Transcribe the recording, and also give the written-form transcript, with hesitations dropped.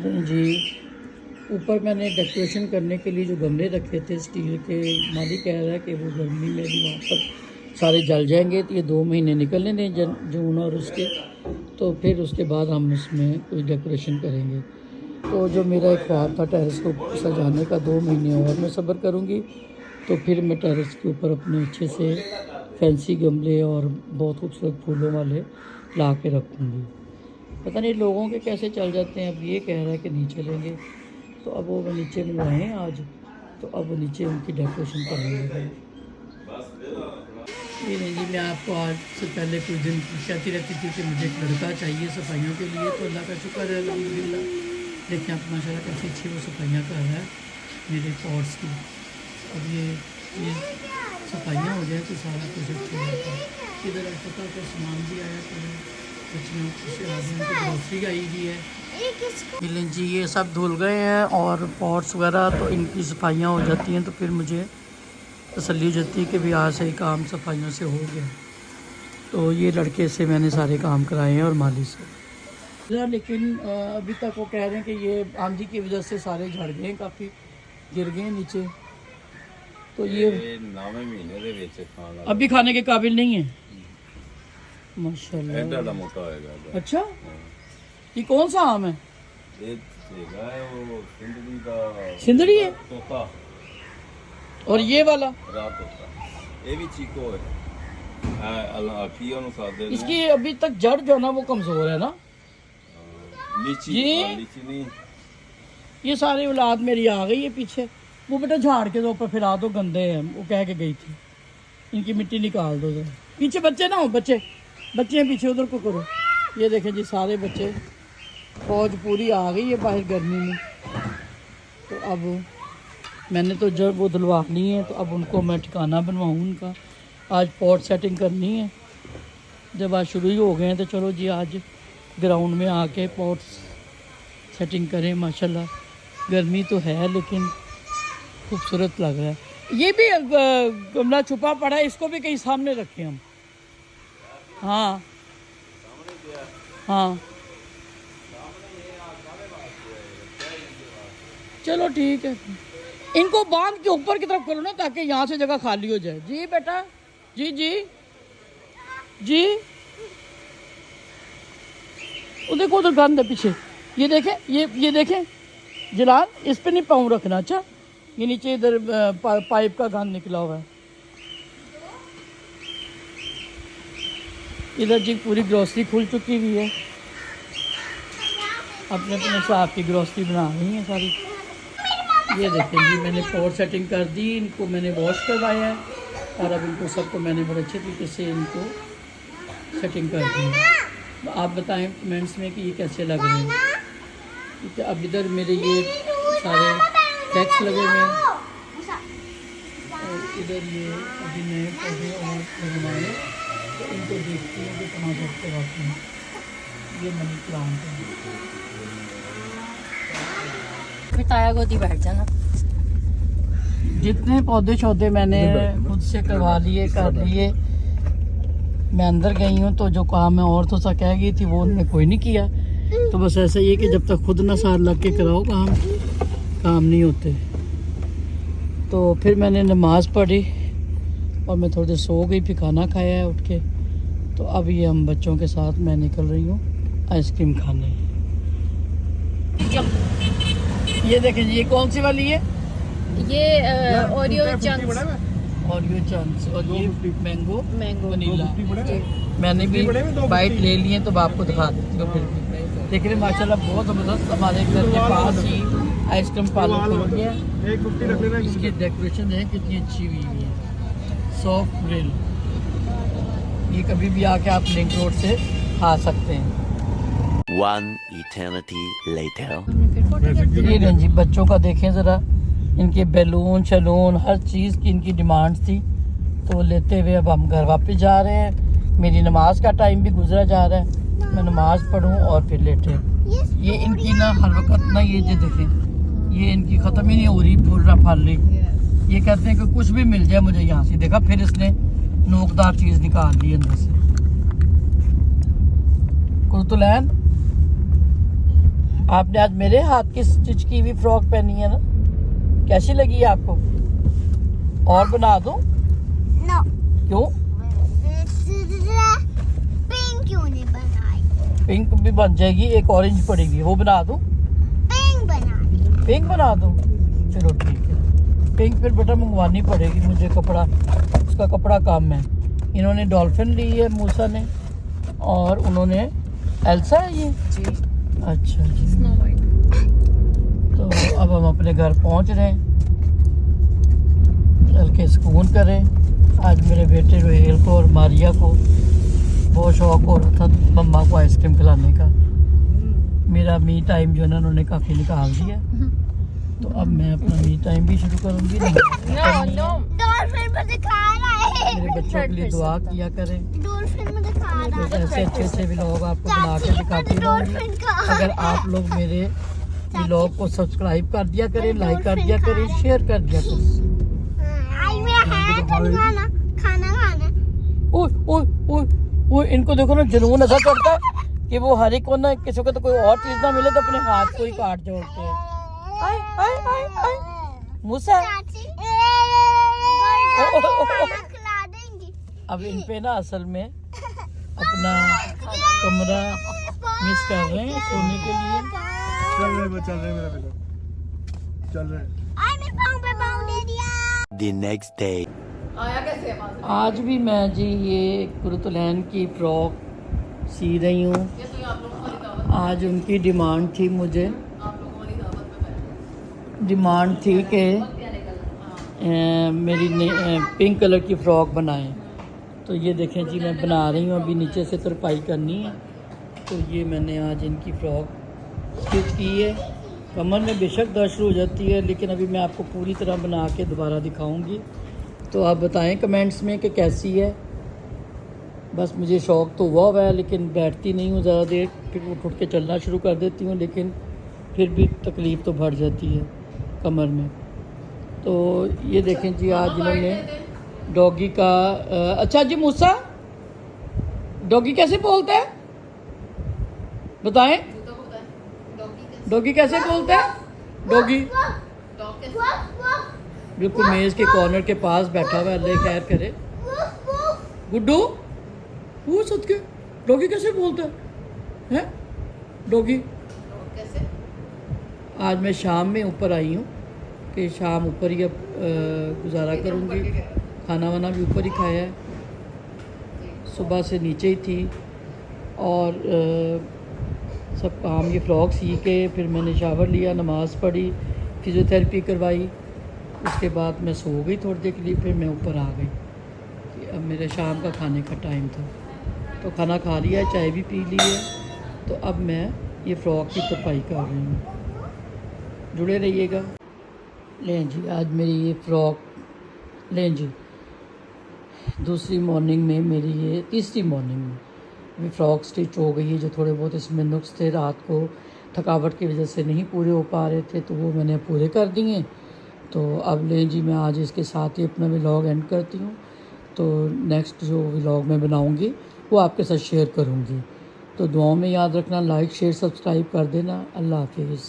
जी ऊपर मैंने डेकोरेशन करने के लिए जो गमले रखे थे स्टील के, मालिक कह रहा है कि वो गर्मी में भी वहाँ पर सारे जल जाएंगे, तो ये 2 महीने निकलने दें जून और उसके, तो फिर उसके बाद हम उसमें कोई डेकोरेशन करेंगे। तो जो मेरा एक ख्वाब था टेरेस को सजाने का, 2 महीने और मैं सब्र करूँगी तो फिर मैं टेरेस के ऊपर अपने अच्छे से फैंसी गमले और बहुत खूबसूरत फूलों वाले ला के रखूँगी। पता नहीं लोगों के कैसे चल जाते हैं। अब ये कह रहा है कि नहीं चलेंगे, तो अब वो नीचे बुलाए हैं आज, तो अब वो नीचे उनकी डेकोरेशन करेंगे। ये नहीं जी, मैं आपको आज से पहले कुछ दिन कहती रहती थी कि मुझे एक लड़का चाहिए सफाइयों के लिए, तो अल्लाह का शुक्र है अल्हम्दुलिल्लाह। देखिए आप माशाल्लाह कैसी अच्छी वो सफाइयाँ कर रहा है मेरे पॉट्स की। अब ये सफाइयाँ हो जाए तो सारा कुछ अच्छा होता है। इधर पता का सामान भी आया, ग्रोसरी आई हुई है। मिलन जी ये सब धुल गए हैं और पॉट्स वगैरह, तो इनकी सफाइयाँ हो जाती हैं तो फिर मुझे तसल्ली हो जाती है कि भी आज से काम सफाइयों से हो गया। तो ये लड़के से मैंने सारे काम कराए हैं और माली से। लेकिन अभी तक वो कह रहे हैं कि ये आंधी की वजह से सारे झड़ गए हैं, काफ़ी गिर गए हैं नीचे, तो ये 9वें महीने दे विच खाना अभी खाने के काबिल नहीं है माशाल्लाह। एडा मोटा होएगा। अच्छा ये कौन सा आम है? ये वो सिंदड़ी का सिंदड़ी है तोता, और ये वाला रात तोता, ये भी चीको है। अल्लाह की अनुसार दे इसकी अभी तक जड़ जो ना वो कमजोर है ना। लीची जी? लीची नहीं, ये सारी औलाद मेरी आ गई है पीछे। वो बेटा झाड़ के दो ऊपर फिरा दो, गंदे हैं, वो कह के गई थी। इनकी मिट्टी निकाल दो जरा। पीछे बच्चे ना हो, बच्चे हैं पीछे, उधर को करो। ये देखें जी सारे बच्चे, फौज पूरी आ गई है बाहर गर्मी में। तो अब मैंने तो जब वो धुलवानी है, तो अब उनको मैं ठिकाना बनवाऊँ उनका। आज पॉट सेटिंग करनी है। जब आज शुरू ही हो गए हैं तो चलो जी आज ग्राउंड में आके पॉट्स सेटिंग करें। माशाल्लाह गर्मी तो है लेकिन खूबसूरत लग रहा है। ये भी गमला छुपा पड़ा है, इसको भी कहीं सामने रखें हम। हाँ हाँ चलो ठीक है। इनको बांध के ऊपर की तरफ करो ना, ताकि यहाँ से जगह खाली हो जाए। जी बेटा, जी जी जी, वो देखो उधर गंद है पीछे। ये देखें, ये देखें जलाल, इस पे नहीं पाँव रखना। अच्छा ये नीचे इधर पाइप का गंद निकला हुआ है। इधर जी पूरी ग्रोसरी खुल चुकी हुई है, अपने अपने से आपकी ग्रोसरी बना रही है सारी। ये देखें जी मैंने पॉट सेटिंग कर दी, इनको मैंने वॉश करवाया है और अब इनको सबको मैंने बड़े अच्छे तरीके से इनको सेटिंग कर दी है। तो आप बताएं कमेंट्स में कि ये कैसे लग रहे हैं। ठीक है, अब इधर मेरे ये सारे टैक्स लगे हुए हैं और इधर ये अभी नए पौधे और लगवाए, तो इनको देखते हैं कि कहाँ रखते रहते हैं। ये मनी प्लांट है। ताया गोदी बैठ जाना। जितने पौधे शौधे मैंने खुद से करवा लिए, कर लिए। मैं अंदर गई हूँ तो जो काम मैं औरतों से कह गई थी वो उन्होंने कोई नहीं किया। तो बस ऐसा ही है कि जब तक खुद ना साथ लग के कराओ काम नहीं होते। तो फिर मैंने नमाज़ पढ़ी और मैं थोड़ी देर सो गई, फिर खाना खाया है उठ के। तो अब ये हम बच्चों के साथ मैं निकल रही हूँ आइसक्रीम खाने। ये देखें जी, ये कौन सी वाली है? ये ओरियो चंक्स और ये मैंगो मैंगो वनीला। मैंने भी बाइट ले लिए तो आपको दिखा देती हूँ। फिर भी देख रहे माशाल्लाह बहुत ज़बरदस्त हमारे घर के पास ही आइसक्रीम पार्लर खुल गया। इसकी डेकोरेशन है कितनी अच्छी हुई है, सॉफ्ट ग्रिल। ये कभी भी आके आप लिंक रोड से खा सकते हैं। One eternity later. ये रंजी बच्चों का देखें ज़रा, इनके बैलून शलून हर चीज़ की इनकी डिमांड थी, तो लेते हुए अब हम घर वापस जा रहे हैं। मेरी नमाज का टाइम भी गुजरा जा रहा है, मैं नमाज पढ़ूं और फिर लेटे। ये इनकी ना हर वक्त ना ये जो देखें, ये इनकी ख़त्म ही नहीं हो रही फल रही। ये कहते हैं कि कुछ भी मिल जाए मुझे यहाँ से। देखा फिर इसने नोकदार चीज़ निकाल ली अंदर से। कुर्तुलैन आपने आज मेरे हाथ की स्टिच की हुई फ्रॉक पहनी है ना, कैसी लगी आपको? और बना दूं? नो क्यों? पिंक क्यों नहीं बनाई? पिंक भी बन जाएगी, एक ऑरेंज पड़ेगी, वो बना दूं? पिंक बना पिंक बना दूं? चलो ठीक है। पिंक फिर बेटा मंगवानी पड़ेगी मुझे, कपड़ा, उसका कपड़ा कम है। इन्होंने डॉल्फिन ली है मूसा ने, और उन्होंने एल्सा है ये जी अच्छा जी। Snow white. तो अब हम अपने घर पहुंच रहे हैं, चल के सुकून करें। आज मेरे बेटे रोहेल को और मारिया को बहुत शौक हो रहा था मम्मा को आइसक्रीम खिलाने का। मेरा मी टाइम जो है ना उन्होंने काफ़ी निकाल दिया, तो अब मैं अपना मी टाइम भी शुरू करूँगी। नो नो डॉल्फिन में दिखा रहा है। मेरे बच्चों के लिए दुआ किया करें। डॉल्फिन में दिखा रहा तो है। ऐसे अच्छे अच्छे व्लॉग आपको बना के दिखाती रहूँगी। डॉल्फिन का अगर आप लोग मेरे व्लॉग को सब्सक्राइब कर दिया करें, लाइक कर दिया करें, शेयर कर दिया करें। आई मेरा है खाना खाना। ओए ओए ओए ओए, इनको देखो ना, जुनून ऐसा चढ़ता है कि वो हर एक को ना, किसी को तो कोई और चीज ना मिले तो अपने हाथ को ही काट जोड़ते हैं। आए आए आए आए मूसा, चाची खिला देंगी। अब इन पे ना असल में अपना कमरा मिस कर रहे हैं सोने के लिए। चल रहे मेरा बेटा, चल रहे। आई मेरे पाँव पे पाँव दे दिया। The next day. आज भी मैं जी ये कुरुतुलैन की फ्रॉक सी रही हूँ। आज उनकी डिमांड थी, मुझे डिमांड थी कि मेरी पिंक कलर की फ़्रॉक बनाएं। तो ये देखें जी मैं बना रही हूँ, अभी नीचे से तरपाई करनी है। तो ये मैंने आज इनकी फ़्रॉक स्टिच की है। कमर में बेशक दर्द शुरू हो जाती है, लेकिन अभी मैं आपको पूरी तरह बना के दोबारा दिखाऊंगी। तो आप बताएं कमेंट्स में कि कैसी है। बस मुझे शौक़ तो हुआ है, लेकिन बैठती नहीं हूँ ज़्यादा देर, फिर उठ के चलना शुरू कर देती हूँ, लेकिन फिर भी तकलीफ़ तो बढ़ जाती है कमर में। तो ये देखें जी आज इन्होंने डॉगी का अच्छा जी मूसा, डॉगी कैसे बोलता है बताएं? डॉगी कैसे बोलता है? डॉगी बिल्कुल मेज़ के कॉर्नर के पास बैठा हुआ है, अल्लाह खैर करे। गुड्डू वो सदके डॉगी कैसे बोलता है? हैं डॉगी? आज मैं शाम में ऊपर आई हूँ कि शाम ऊपर ही अब गुजारा करूँगी। खाना वाना भी ऊपर ही खाया है, सुबह से नीचे ही थी, और सब काम ये फ्रॉक सी के फिर मैंने शावर लिया, नमाज़ पढ़ी, फिज़ियोथेरेपी करवाई, उसके बाद मैं सो गई थोड़ी देर के लिए, फिर मैं ऊपर आ गई कि अब मेरे शाम का खाने का टाइम था। तो खाना खा लिया, चाय भी पी ली है, तो अब मैं ये फ़्रॉक की तरपाई कर रही हूँ। जुड़े रहिएगा। लें जी आज मेरी ये फ़्रॉक, लें जी दूसरी मॉर्निंग में, मेरी ये तीसरी मॉर्निंग में ये फ़्रॉक स्टिच हो गई है। जो थोड़े बहुत इसमें नुक्स थे, रात को थकावट की वजह से नहीं पूरे हो पा रहे थे, तो वो मैंने पूरे कर दिए। तो अब लें जी मैं आज इसके साथ ही अपना व्लॉग एंड करती हूँ। तो नेक्स्ट जो व्लॉग मैं बनाऊँगी वो आपके साथ शेयर करूँगी। तो दुआओं में याद रखना, लाइक शेयर सब्सक्राइब कर देना। अल्लाह हाफिज़।